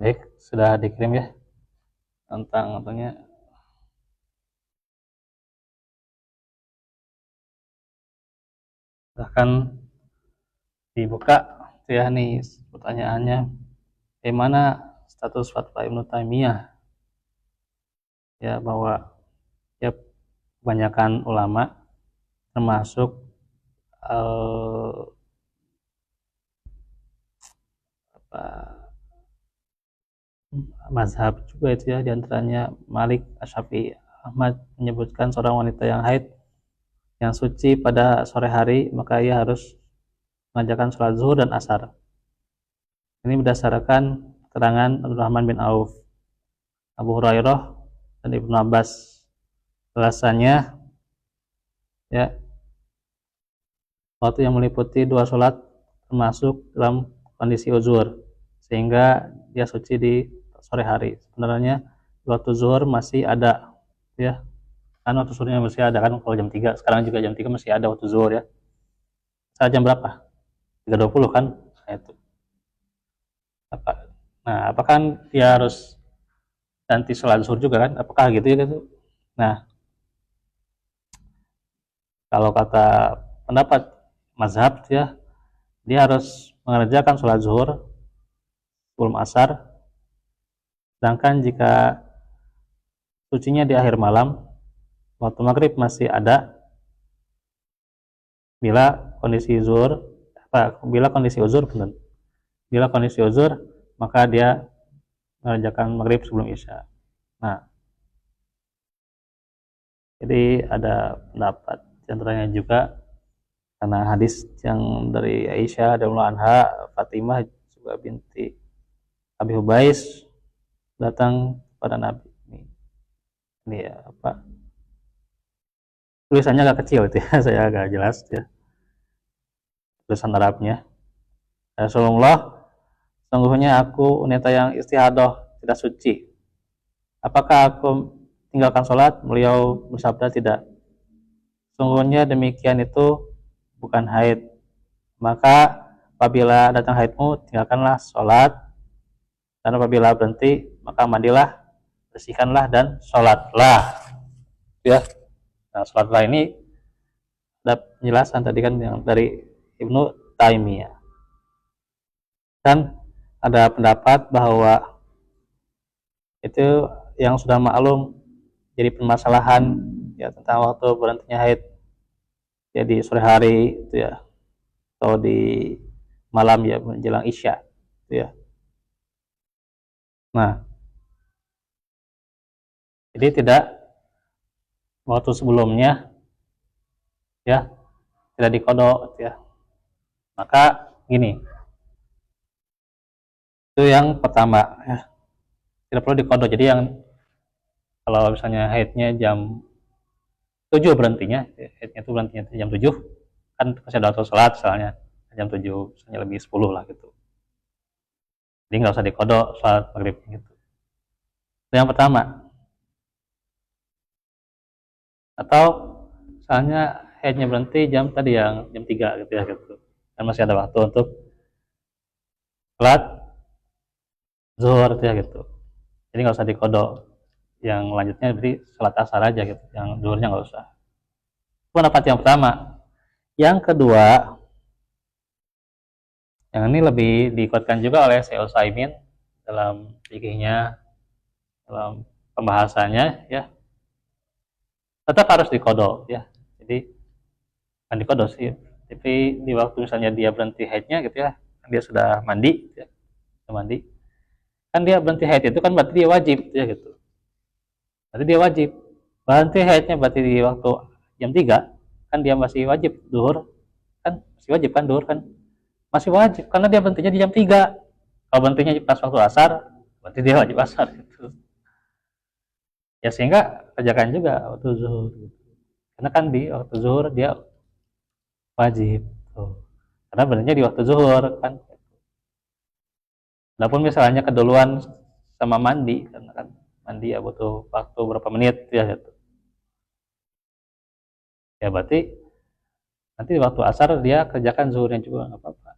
Baik, sudah dikirim ya tentangnya. Silahkan dibuka ya nih pertanyaannya. Bagaimana status fatwa Ibnu Taimiyah ya bahwa ya kebanyakan ulama termasuk eh, apa, mazhab juga itu ya diantaranya Malik, Asyafi'i, Ahmad menyebutkan seorang wanita yang haid yang suci pada sore hari maka ia harus mengerjakan sholat zuhur dan asar. Ini berdasarkan keterangan Abdurrahman bin Auf, Abu Hurairah dan Ibnu Abbas. Alasannya ya waktu yang meliputi dua sholat termasuk dalam kondisi uzur sehingga dia suci di sore hari. Sebenarnya waktu zuhur masih ada ya, kan waktu zuhurnya masih ada kan kalau jam 3, sekarang juga jam 3 masih ada waktu zuhur ya. Saat jam berapa? 3.20 kan? Nah, itu. Apakah kan dia harus nanti sholat zuhur juga kan? Apakah gitu ya gitu? Nah, kalau kata pendapat mazhab ya, dia harus mengerjakan sholat zuhur sebelum asar. Sedangkan jika sucinya di akhir malam, waktu maghrib masih ada, bila kondisi zuhur, bila kondisi uzur, bila kondisi uzur, maka dia mengerjakan maghrib sebelum isya. Nah, jadi ada pendapat contohnya juga karena hadis yang dari Aisyah radhiyallahu anha, Fatimah juga binti Abi Hubais datang pada Nabi. Ini ya apa? Tulisannya agak kecil itu ya, saya agak jelas ya. Tulisan Arabnya. Rasulullah, sungguhnya aku wanita yang istihadah tidak suci. Apakah aku tinggalkan sholat? Beliau bersabda tidak. Sungguhnya demikian itu bukan haid. Maka apabila datang haidmu, tinggalkanlah sholat. Dan apabila berhenti, maka mandilah, bersihkanlah dan sholatlah. Ya. Nah, sholatlah ini ada penjelasan tadi kan yang dari Ibnu Taimiyah. Dan ada pendapat bahwa itu yang sudah maklum jadi permasalahan ya tentang waktu berhentinya haid ya di sore hari itu ya atau di malam ya menjelang isya itu ya. Nah, jadi tidak waktu sebelumnya ya tidak dikodok ya. Maka gini, itu yang pertama ya, tidak perlu dikodok. Jadi yang kalau misalnya haidnya jam 7 berhentinya, haidnya itu berhentinya jam 7 kan masih ada waktu sholat misalnya jam 7 misalnya lebih 10 lah gitu. Jadi nggak usah dikodok sholat maghrib gitu. Itu yang pertama. Atau misalnya haidnya berhenti jam tadi yang jam 3 gitu ya gitu. Dan masih ada waktu untuk sholat zuhur gitu ya gitu. Jadi nggak usah dikodok. Yang lanjutnya berarti sholat asar aja gitu. Yang zuhurnya nggak usah. Itu pendapat yang pertama. Yang kedua, yang ini lebih dikuatkan juga oleh Syekh Utsaimin dalam fikihnya, dalam pembahasannya ya. Tetap harus dikodok ya. Jadi kan dikodok sih. Tapi di waktu misalnya dia berhenti haidnya gitu ya, dia sudah mandi, ya, sudah mandi, kan dia berhenti haid itu kan berarti dia wajib ya gitu. Berarti dia wajib. Berhenti haidnya berarti di waktu jam 3 kan dia masih wajib duhur, kan masih wajib kan duhur kan masih wajib karena dia berhentinya di jam 3. Kalau berhentinya pas waktu asar, berarti dia wajib asar gitu. Ya sehingga kerjakan juga waktu zuhur gitu. Karena kan di waktu zuhur dia wajib tuh. Karena berhentinya di waktu zuhur kan. Walaupun misalnya keduluan sama mandi, karena kan mandi ya butuh waktu berapa menit ya gitu. Ya berarti nanti di waktu asar dia kerjakan zuhurnya juga nggak apa-apa.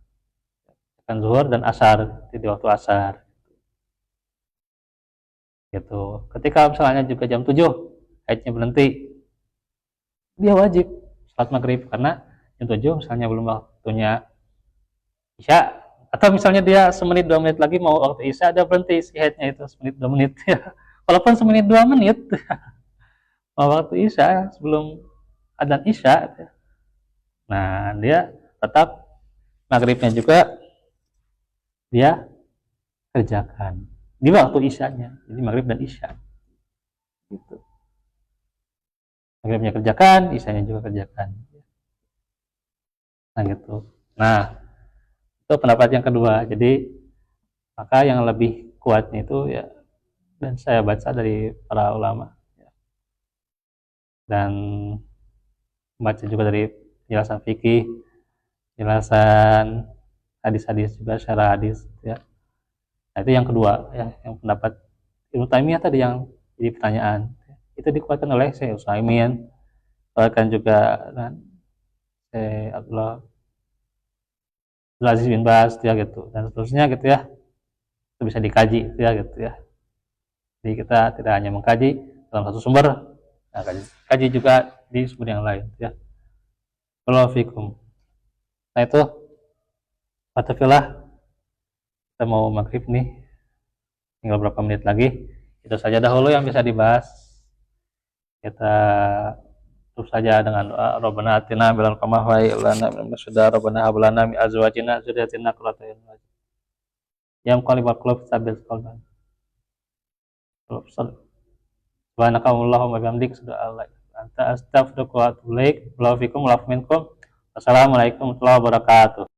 Kerjakan zuhur dan asar di waktu asar. gitu. Ketika misalnya juga jam 7 haidnya berhenti, dia wajib sholat maghrib karena jam 7 misalnya belum waktunya isya, atau misalnya dia semenit 2 menit lagi mau waktu isya, ada berhenti si haidnya itu semenit 2 menit ya. Walaupun semenit 2 menit mau waktu isya sebelum adzan isya, nah dia tetap maghribnya juga dia kerjakan di waktu isyanya, jadi maghrib dan isya gitu. Maghribnya kerjakan, isyanya juga kerjakan, nah gitu. Nah itu pendapat yang kedua. Jadi maka yang lebih kuatnya itu ya, dan saya baca dari para ulama ya, dan baca juga dari penjelasan fikih, penjelasan hadis-hadis juga secara hadis ya. Nah itu yang kedua ya, yang pendapat Ibnu Taimiyah tadi yang jadi pertanyaan itu dikuatkan oleh Syekh Utsaimin, bahkan juga kan Syekh Abdul Aziz bin Baz ya gitu, dan seterusnya gitu ya. Itu bisa dikaji ya gitu ya. Jadi kita tidak hanya mengkaji dalam satu sumber, nah, kaji juga di sumber yang lain ya. Wallahu fikum. Nah itu Fatafillah, kita mau maghrib nih, tinggal berapa menit lagi. Itu saja dahulu yang bisa dibahas. Kita tutup saja dengan doa. Rabbana atina bilal kamahwai lana min masyada Rabbana hablana mi azwajina zurriyatina qurrata a'yun yang qalibal qulub sabil qalban. Subhanaka Allahumma bihamdik asyhadu an la ilaha illa anta astaghfiruka wa atubu ilaik. Wa fikum wa minkum. Wassalamualaikum warahmatullahi wabarakatuh.